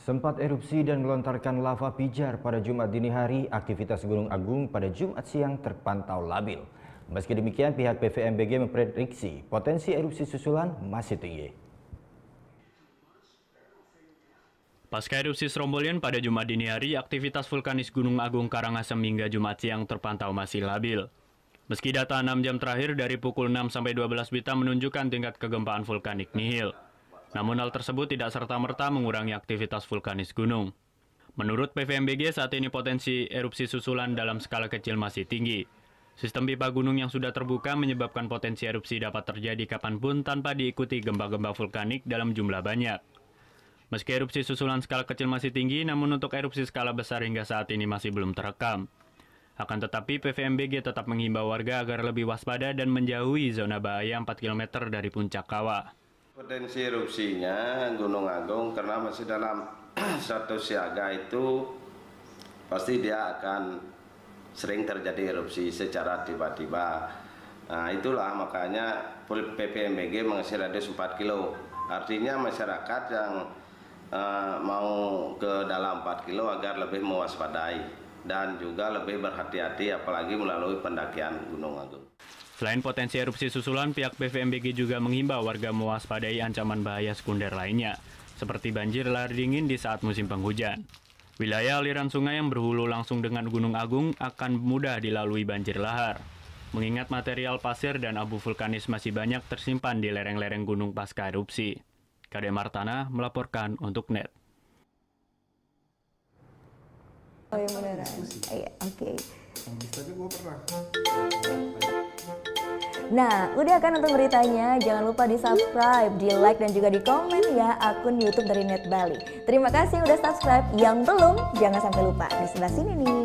Sempat erupsi dan melontarkan lava pijar pada Jumat dini hari, aktivitas Gunung Agung pada Jumat siang terpantau labil. Meski demikian, pihak PVMBG memprediksi potensi erupsi susulan masih tinggi. Pasca erupsi Strombolian pada Jumat dini hari, aktivitas vulkanis Gunung Agung Karangasem hingga Jumat siang terpantau masih labil. Meski data 6 jam terakhir dari pukul 6 sampai 12 WITA menunjukkan tingkat kegempaan vulkanik nihil. Namun hal tersebut tidak serta-merta mengurangi aktivitas vulkanis gunung. Menurut PVMBG, saat ini potensi erupsi susulan dalam skala kecil masih tinggi. Sistem pipa gunung yang sudah terbuka menyebabkan potensi erupsi dapat terjadi kapanpun tanpa diikuti gempa-gempa vulkanik dalam jumlah banyak. Meski erupsi susulan skala kecil masih tinggi, namun untuk erupsi skala besar hingga saat ini masih belum terekam. Akan tetapi, PVMBG tetap menghimbau warga agar lebih waspada dan menjauhi zona bahaya 4 km dari puncak kawah. Potensi erupsinya Gunung Agung karena masih dalam status siaga itu pasti dia akan sering terjadi erupsi secara tiba-tiba. Nah, itulah makanya PVMBG mengasih radius 4 kilo. Artinya masyarakat yang mau ke dalam 4 kilo agar lebih mewaspadai dan juga lebih berhati-hati apalagi melalui pendakian Gunung Agung. Selain potensi erupsi susulan, pihak PVMBG juga menghimbau warga mewaspadai ancaman bahaya sekunder lainnya, seperti banjir lahar dingin di saat musim penghujan. Wilayah aliran sungai yang berhulu langsung dengan Gunung Agung akan mudah dilalui banjir lahar, mengingat material pasir dan abu vulkanis masih banyak tersimpan di lereng-lereng gunung pasca erupsi. Kade Martana melaporkan untuk NET. Oh ya beneran? Iya, oke. Nah, udah kan nonton beritanya? Jangan lupa di-subscribe, di-like, dan juga di-komen ya akun YouTube dari Net Bali. Terima kasih udah subscribe. Yang belum, jangan sampai lupa. Di sebelah sini nih.